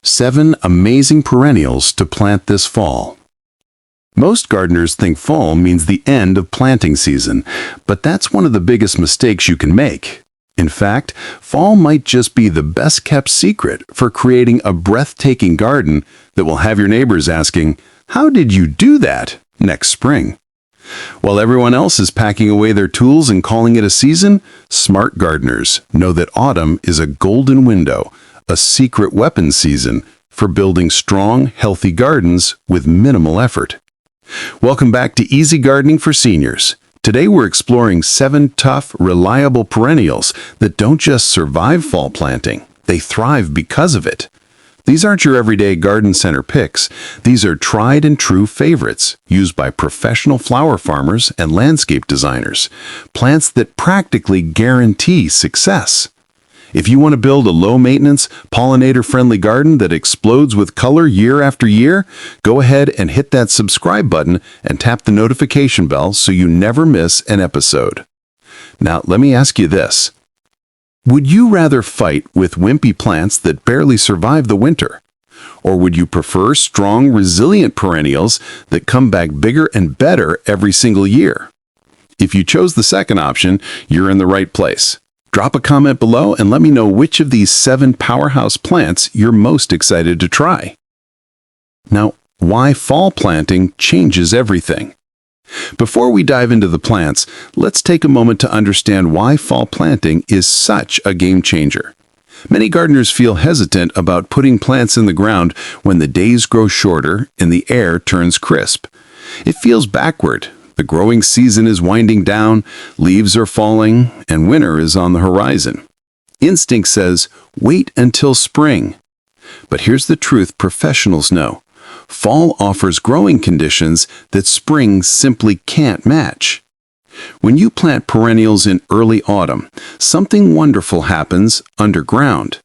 7 amazing perennials to plant this fall. Most gardeners think fall means the end of planting season, but that's one of the biggest mistakes you can make. In fact, fall might just be the best-kept secret for creating a breathtaking garden that will have your neighbors asking, "How did you do that?" next spring. While everyone else is packing away their tools and calling it a season, smart gardeners know that autumn is a golden window, a secret weapon season for building strong, healthy gardens with minimal effort. Welcome back to Easy Gardening for Seniors. Today we're exploring 7 tough, reliable perennials that don't just survive fall planting, they thrive because of it. These aren't your everyday garden center picks. These are tried and true favorites used by professional flower farmers and landscape designers. Plants that practically guarantee success. If you want to build a low-maintenance, pollinator-friendly garden that explodes with color year after year, go ahead and hit that subscribe button and tap the notification bell so you never miss an episode. Now, let me ask you this. Would you rather fight with wimpy plants that barely survive the winter? Or would you prefer strong, resilient perennials that come back bigger and better every single year? If you chose the second option, you're in the right place. Drop a comment below and let me know which of these 7 powerhouse plants you're most excited to try. Now, why fall planting changes everything. Before we dive into the plants, let's take a moment to understand why fall planting is such a game changer. Many gardeners feel hesitant about putting plants in the ground when the days grow shorter and the air turns crisp. It feels backward. The growing season is winding down, leaves are falling, and winter is on the horizon. Instinct says, wait until spring. But here's the truth professionals know. Fall offers growing conditions that spring simply can't match. When you plant perennials in early autumn, something wonderful happens underground.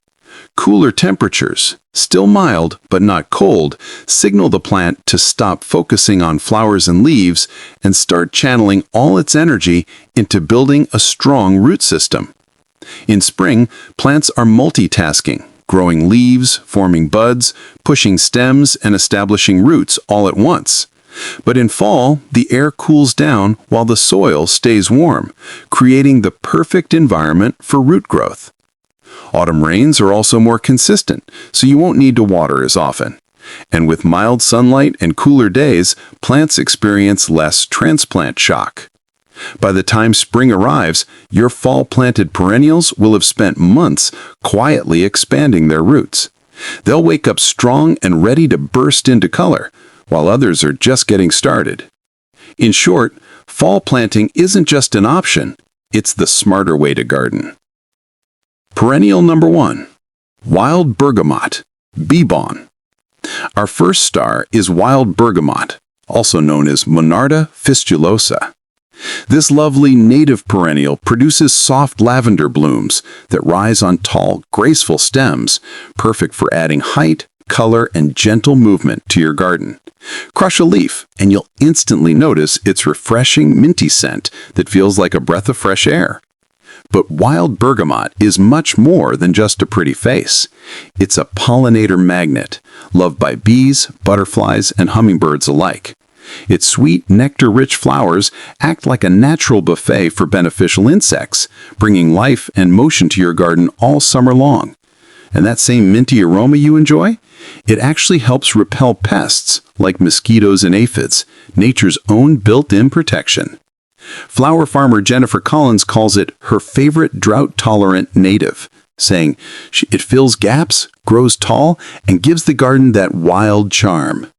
Cooler temperatures, still mild but not cold, signal the plant to stop focusing on flowers and leaves and start channeling all its energy into building a strong root system. In spring, plants are multitasking, growing leaves, forming buds, pushing stems, and establishing roots all at once. But in fall, the air cools down while the soil stays warm, creating the perfect environment for root growth. Autumn rains are also more consistent, so you won't need to water as often. And with mild sunlight and cooler days, plants experience less transplant shock. By the time spring arrives, your fall-planted perennials will have spent months quietly expanding their roots. They'll wake up strong and ready to burst into color, while others are just getting started. In short, fall planting isn't just an option, it's the smarter way to garden. Perennial number 1. Wild Bergamot, Bee-Balm. Our first star is wild bergamot, also known as Monarda fistulosa. This lovely native perennial produces soft lavender blooms that rise on tall, graceful stems, perfect for adding height, color, and gentle movement to your garden. Crush a leaf, and you'll instantly notice its refreshing, minty scent that feels like a breath of fresh air. But wild bergamot is much more than just a pretty face. It's a pollinator magnet, loved by bees, butterflies, and hummingbirds alike. Its sweet, nectar-rich flowers act like a natural buffet for beneficial insects, bringing life and motion to your garden all summer long. And that same minty aroma you enjoy? It actually helps repel pests like mosquitoes and aphids, nature's own built-in protection. Flower farmer Jennifer Collins calls it her favorite drought-tolerant native, saying it fills gaps, grows tall, and gives the garden that wild charm.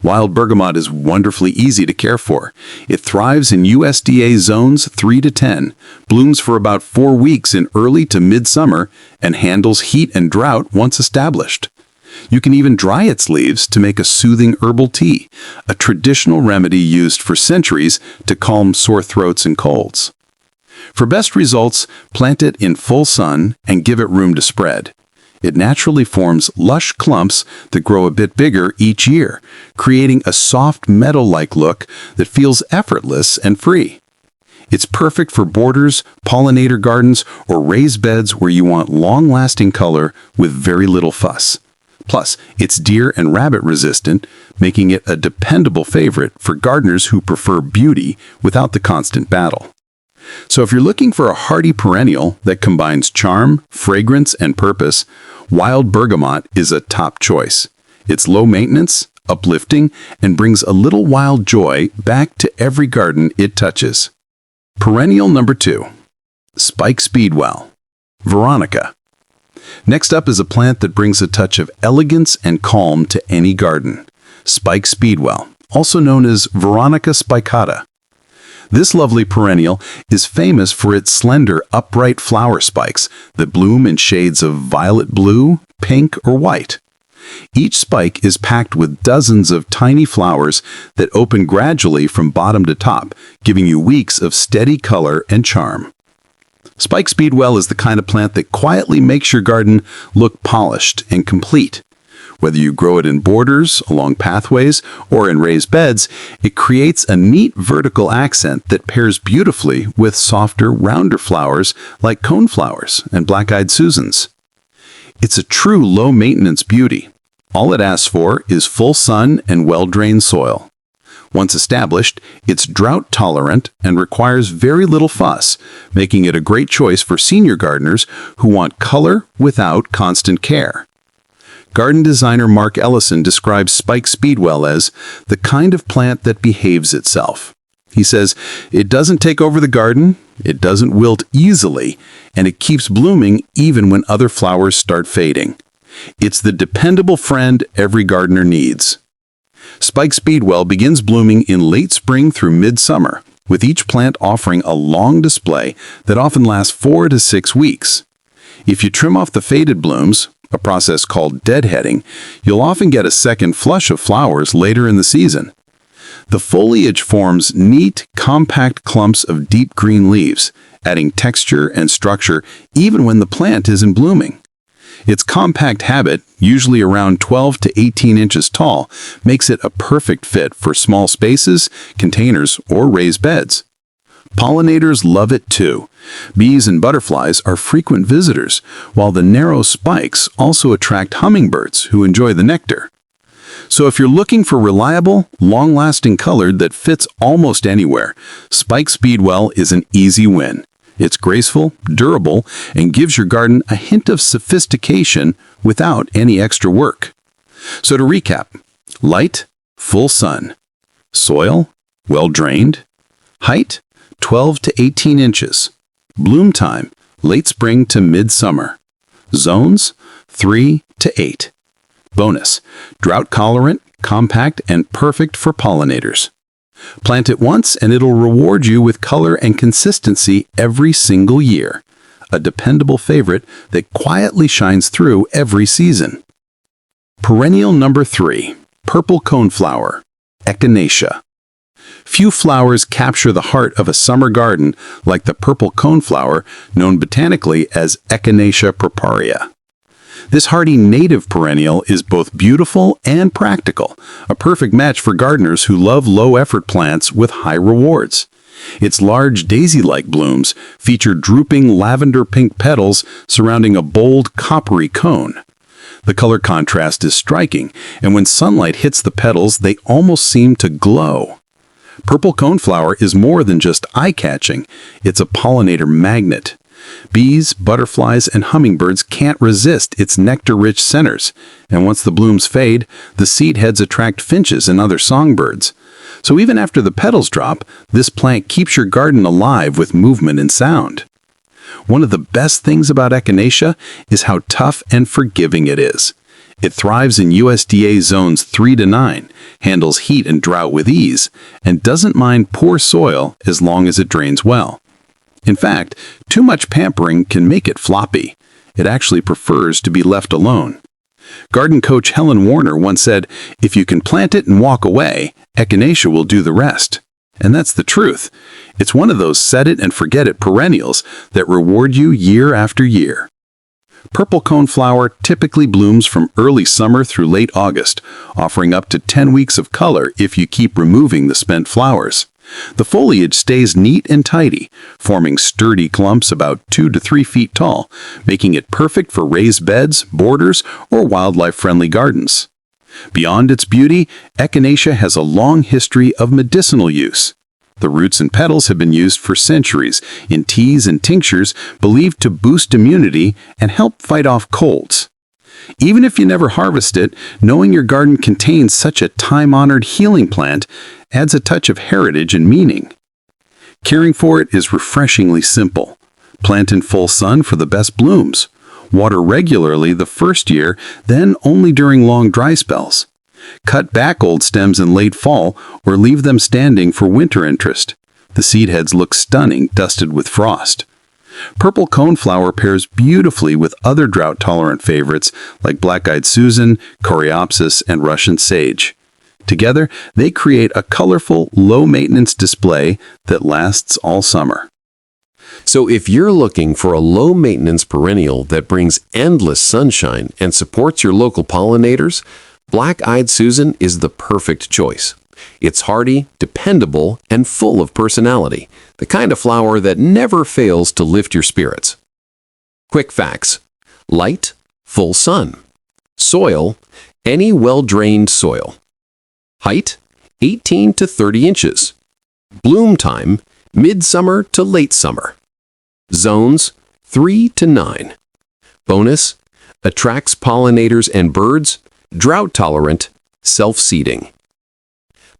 Wild bergamot is wonderfully easy to care for. It thrives in USDA zones 3 to 10, blooms for about 4 weeks in early to midsummer, and handles heat and drought once established. You can even dry its leaves to make a soothing herbal tea, a traditional remedy used for centuries to calm sore throats and colds. For best results, plant it in full sun and give it room to spread. It naturally forms lush clumps that grow a bit bigger each year, creating a soft meadow-like look that feels effortless and free. It's perfect for borders, pollinator gardens, or raised beds where you want long-lasting color with very little fuss. Plus, it's deer and rabbit resistant, making it a dependable favorite for gardeners who prefer beauty without the constant battle. So if you're looking for a hardy perennial that combines charm, fragrance, and purpose, wild bergamot is a top choice. It's low maintenance, uplifting, and brings a little wild joy back to every garden it touches. Perennial number 2. Spike Speedwell. Veronica. Next up is a plant that brings a touch of elegance and calm to any garden. Spike Speedwell, also known as Veronica spicata. This lovely perennial is famous for its slender, upright flower spikes that bloom in shades of violet blue, pink, or white. Each spike is packed with dozens of tiny flowers that open gradually from bottom to top, giving you weeks of steady color and charm. Spike Speedwell is the kind of plant that quietly makes your garden look polished and complete. Whether you grow it in borders, along pathways, or in raised beds, it creates a neat vertical accent that pairs beautifully with softer, rounder flowers like coneflowers and black-eyed Susans. It's a true low-maintenance beauty. All it asks for is full sun and well-drained soil. Once established, it's drought-tolerant and requires very little fuss, making it a great choice for senior gardeners who want color without constant care. Garden designer Mark Ellison describes Spike Speedwell as the kind of plant that behaves itself. He says, it doesn't take over the garden, it doesn't wilt easily, and it keeps blooming even when other flowers start fading. It's the dependable friend every gardener needs. Spike Speedwell begins blooming in late spring through midsummer, with each plant offering a long display that often lasts 4 to 6 weeks. If you trim off the faded blooms, a process called deadheading, you'll often get a second flush of flowers later in the season. The foliage forms neat, compact clumps of deep green leaves, adding texture and structure even when the plant isn't blooming. Its compact habit, usually around 12 to 18 inches tall, makes it a perfect fit for small spaces, containers, or raised beds. Pollinators love it too. Bees and butterflies are frequent visitors, while the narrow spikes also attract hummingbirds who enjoy the nectar. So if you're looking for reliable, long-lasting color that fits almost anywhere, Spike Speedwell is an easy win. It's graceful, durable, and gives your garden a hint of sophistication without any extra work. So to recap, light, full sun. Soil, well-drained. Height, 12 to 18 inches. Bloom time, late spring to midsummer. Zones, 3 to 8. Bonus, drought-tolerant, compact, and perfect for pollinators. Plant it once and it'll reward you with color and consistency every single year. A dependable favorite that quietly shines through every season. Perennial number 3, purple coneflower, Echinacea. Few flowers capture the heart of a summer garden like the purple coneflower, known botanically as Echinacea purpurea. This hardy native perennial is both beautiful and practical, a perfect match for gardeners who love low-effort plants with high rewards. Its large daisy-like blooms feature drooping lavender-pink petals surrounding a bold, coppery cone. The color contrast is striking, and when sunlight hits the petals, they almost seem to glow. Purple coneflower is more than just eye-catching, it's a pollinator magnet. Bees, butterflies, and hummingbirds can't resist its nectar-rich centers, and once the blooms fade, the seed heads attract finches and other songbirds. So even after the petals drop, this plant keeps your garden alive with movement and sound. One of the best things about Echinacea is how tough and forgiving it is. It thrives in USDA zones 3 to 9, handles heat and drought with ease, and doesn't mind poor soil as long as it drains well. In fact, too much pampering can make it floppy. It actually prefers to be left alone. Garden coach Helen Warner once said, "If you can plant it and walk away, Echinacea will do the rest." And that's the truth. It's one of those set-it-and-forget-it perennials that reward you year after year. Purple coneflower typically blooms from early summer through late August, offering up to 10 weeks of color if you keep removing the spent flowers. The foliage stays neat and tidy, forming sturdy clumps about 2 to 3 feet tall, making it perfect for raised beds, borders, or wildlife-friendly gardens. Beyond its beauty, echinacea has a long history of medicinal use. The roots and petals have been used for centuries in teas and tinctures believed to boost immunity and help fight off colds. Even if you never harvest it, knowing your garden contains such a time-honored healing plant adds a touch of heritage and meaning. Caring for it is refreshingly simple. Plant in full sun for the best blooms. Water regularly the first year, then only during long dry spells. Cut back old stems in late fall or leave them standing for winter interest. The seed heads look stunning dusted with frost. Purple coneflower pairs beautifully with other drought-tolerant favorites like black-eyed Susan, coreopsis, and Russian sage. Together, they create a colorful, low-maintenance display that lasts all summer. So if you're looking for a low-maintenance perennial that brings endless sunshine and supports your local pollinators, Black-eyed Susan is the perfect choice. It's hardy, dependable, and full of personality, the kind of flower that never fails to lift your spirits. Quick facts: light, full sun. Soil, any well-drained soil. Height, 18 to 30 inches. Bloom time, midsummer to late summer. Zones, 3 to 9. Bonus, attracts pollinators and birds, drought-tolerant, self-seeding.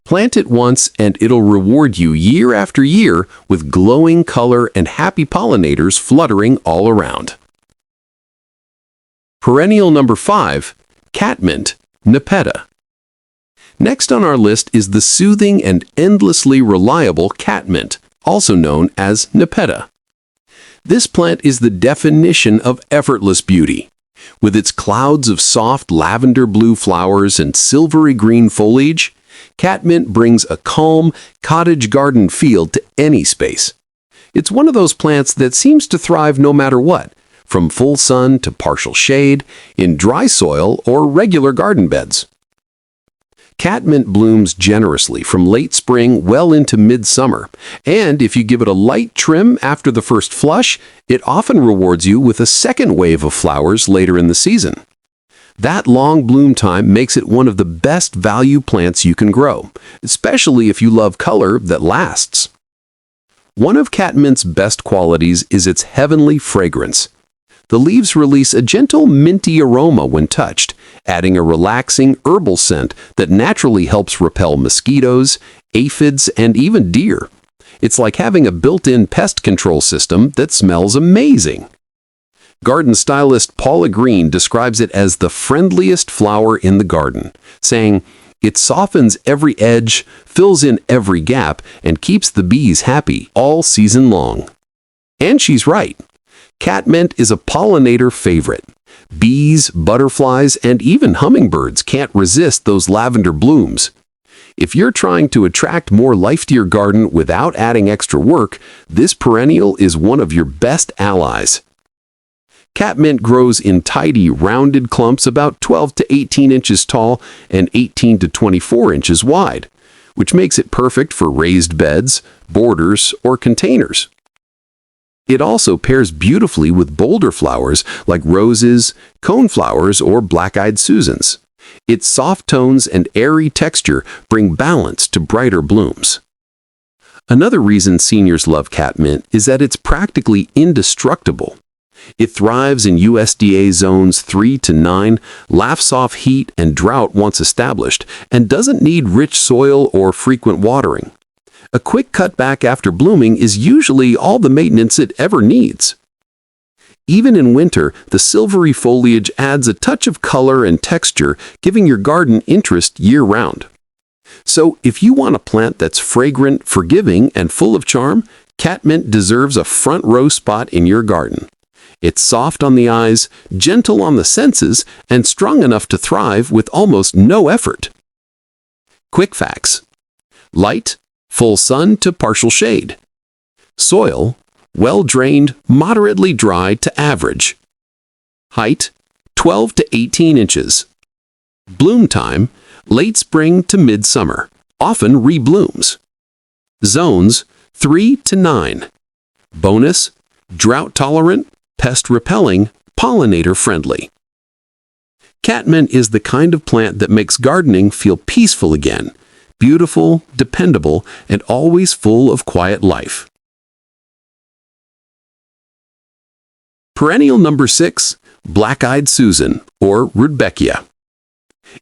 Plant it once and it'll reward you year after year with glowing color and happy pollinators fluttering all around. Perennial number 5, catmint, Nepeta. Next on our list is the soothing and endlessly reliable catmint, also known as Nepeta. This plant is the definition of effortless beauty. With its clouds of soft lavender blue flowers and silvery green foliage, catmint brings a calm, cottage garden feel to any space. It's one of those plants that seems to thrive no matter what, from full sun to partial shade, in dry soil or regular garden beds. Catmint blooms generously from late spring well into midsummer, and if you give it a light trim after the first flush, it often rewards you with a second wave of flowers later in the season. That long bloom time makes it one of the best value plants you can grow, especially if you love color that lasts. One of catmint's best qualities is its heavenly fragrance. The leaves release a gentle minty aroma when touched, adding a relaxing herbal scent that naturally helps repel mosquitoes, aphids, and even deer. It's like having a built-in pest control system that smells amazing. Garden stylist Paula Green describes it as the friendliest flower in the garden, saying, "It softens every edge, fills in every gap, and keeps the bees happy all season long." And she's right. Catmint is a pollinator favorite. Bees, butterflies, and even hummingbirds can't resist those lavender blooms. If you're trying to attract more life to your garden without adding extra work, this perennial is one of your best allies. Catmint grows in tidy, rounded clumps about 12 to 18 inches tall and 18 to 24 inches wide, which makes it perfect for raised beds, borders, or containers. It also pairs beautifully with bolder flowers like roses, coneflowers, or black-eyed Susans. Its soft tones and airy texture bring balance to brighter blooms. Another reason seniors love catmint is that it's practically indestructible. It thrives in USDA zones 3 to 9, laughs off heat and drought once established, and doesn't need rich soil or frequent watering. A quick cutback after blooming is usually all the maintenance it ever needs. Even in winter, the silvery foliage adds a touch of color and texture, giving your garden interest year-round. So if you want a plant that's fragrant, forgiving, and full of charm, catmint deserves a front-row spot in your garden. It's soft on the eyes, gentle on the senses, and strong enough to thrive with almost no effort. Quick facts: light, full sun to partial shade. Soil, well-drained, moderately dry to average. Height, 12 to 18 inches. Bloom time, late spring to midsummer, often reblooms. Zones 3 to 9. Bonus, drought-tolerant, pest-repelling, pollinator-friendly. Catmint is the kind of plant that makes gardening feel peaceful again, beautiful, dependable, and always full of quiet life. Perennial number 6, Black-Eyed Susan, or Rudbeckia.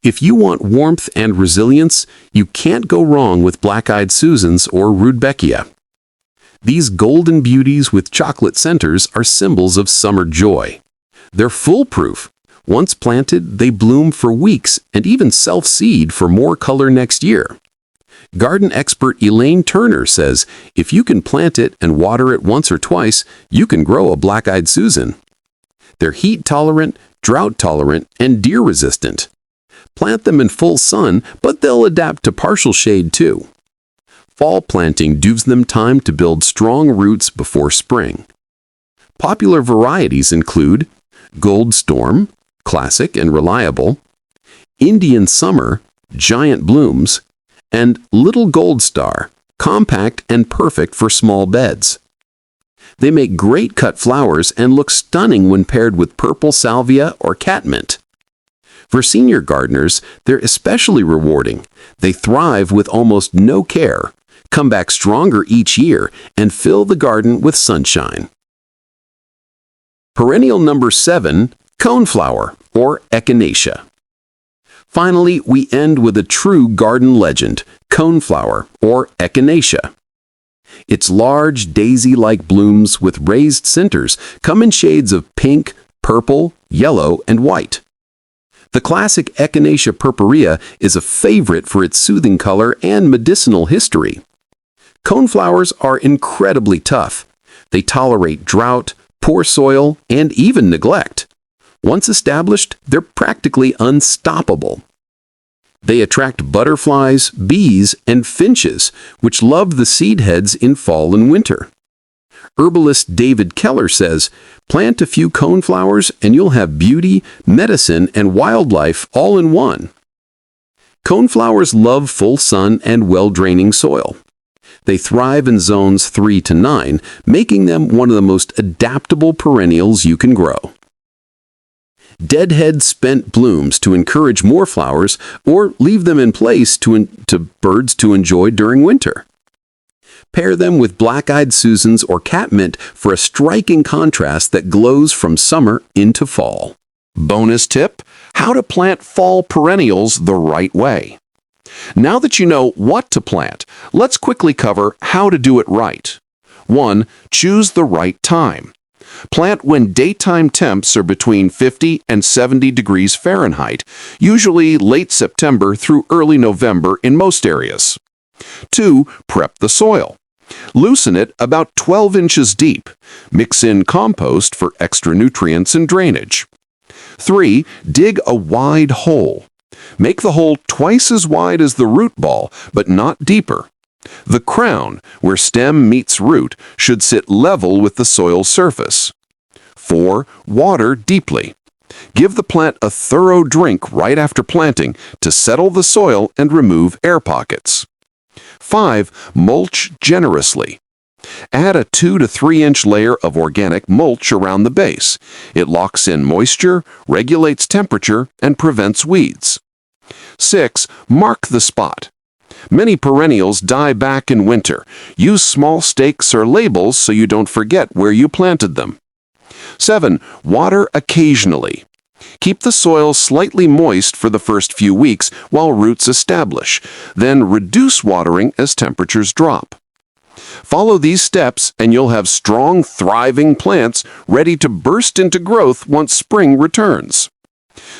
If you want warmth and resilience, you can't go wrong with Black-Eyed Susans or Rudbeckia. These golden beauties with chocolate centers are symbols of summer joy. They're foolproof. Once planted, they bloom for weeks and even self-seed for more color next year. Garden expert Elaine Turner says if you can plant it and water it once or twice, you can grow a Black-Eyed Susan. They're heat-tolerant, drought-tolerant, and deer-resistant. Plant them in full sun, but they'll adapt to partial shade too. Fall planting gives them time to build strong roots before spring. Popular varieties include Gold Storm, classic and reliable, Indian Summer, giant blooms, and Little Gold Star, compact and perfect for small beds. They make great cut flowers and look stunning when paired with purple salvia or catmint. For senior gardeners, they're especially rewarding. They thrive with almost no care, come back stronger each year, and fill the garden with sunshine. Perennial number 7, Coneflower, or Echinacea. Finally, we end with a true garden legend, coneflower, or Echinacea. Its large, daisy-like blooms with raised centers come in shades of pink, purple, yellow, and white. The classic Echinacea purpurea is a favorite for its soothing color and medicinal history. Coneflowers are incredibly tough. They tolerate drought, poor soil, and even neglect. Once established, they're practically unstoppable. They attract butterflies, bees, and finches, which love the seed heads in fall and winter. Herbalist David Keller says, plant a few coneflowers and you'll have beauty, medicine, and wildlife all in one. Coneflowers love full sun and well-draining soil. They thrive in zones 3 to 9, making them one of the most adaptable perennials you can grow. Deadhead spent blooms to encourage more flowers or leave them in place to birds to enjoy during winter. Pair them with Black-Eyed Susans or catmint for a striking contrast that glows from summer into fall. Bonus tip: how to plant fall perennials the right way. Now that you know what to plant, let's quickly cover how to do it right. 1. Choose the right time. Plant when daytime temps are between 50 and 70 degrees Fahrenheit, usually late September through early November in most areas. 2. Prep the soil. Loosen it about 12 inches deep. Mix in compost for extra nutrients and drainage. 3. Dig a wide hole. Make the hole twice as wide as the root ball, but not deeper. The crown, where stem meets root, should sit level with the soil surface. 4. Water deeply. Give the plant a thorough drink right after planting to settle the soil and remove air pockets. 5. Mulch generously. Add a 2 to 3 inch layer of organic mulch around the base. It locks in moisture, regulates temperature, and prevents weeds. 6. Mark the spot. Many perennials die back in winter. Use small stakes or labels so you don't forget where you planted them. 7. Water occasionally. Keep the soil slightly moist for the first few weeks while roots establish, then reduce watering as temperatures drop. Follow these steps and you'll have strong, thriving plants ready to burst into growth once spring returns.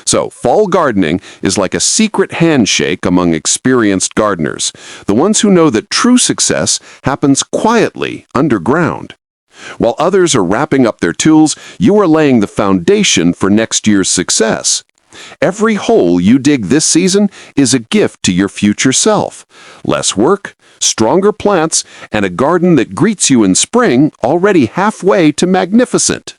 So, fall gardening is like a secret handshake among experienced gardeners, the ones who know that true success happens quietly underground. While others are wrapping up their tools, you are laying the foundation for next year's success. Every hole you dig this season is a gift to your future self. Less work, stronger plants, and a garden that greets you in spring already halfway to magnificent.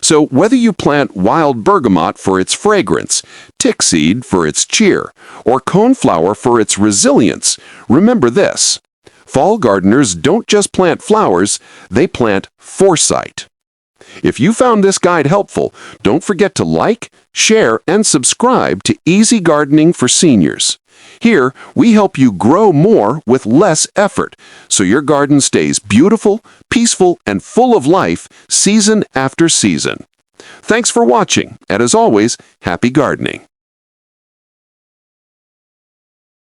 So whether you plant wild bergamot for its fragrance, tickseed for its cheer, or coneflower for its resilience, remember this: Fall gardeners don't just plant flowers, they plant foresight. If you found this guide helpful, don't forget to like, share, and subscribe to Easy Gardening for Seniors. Here, we help you grow more with less effort, so your garden stays beautiful, peaceful, and full of life season after season. Thanks for watching, and as always, happy gardening.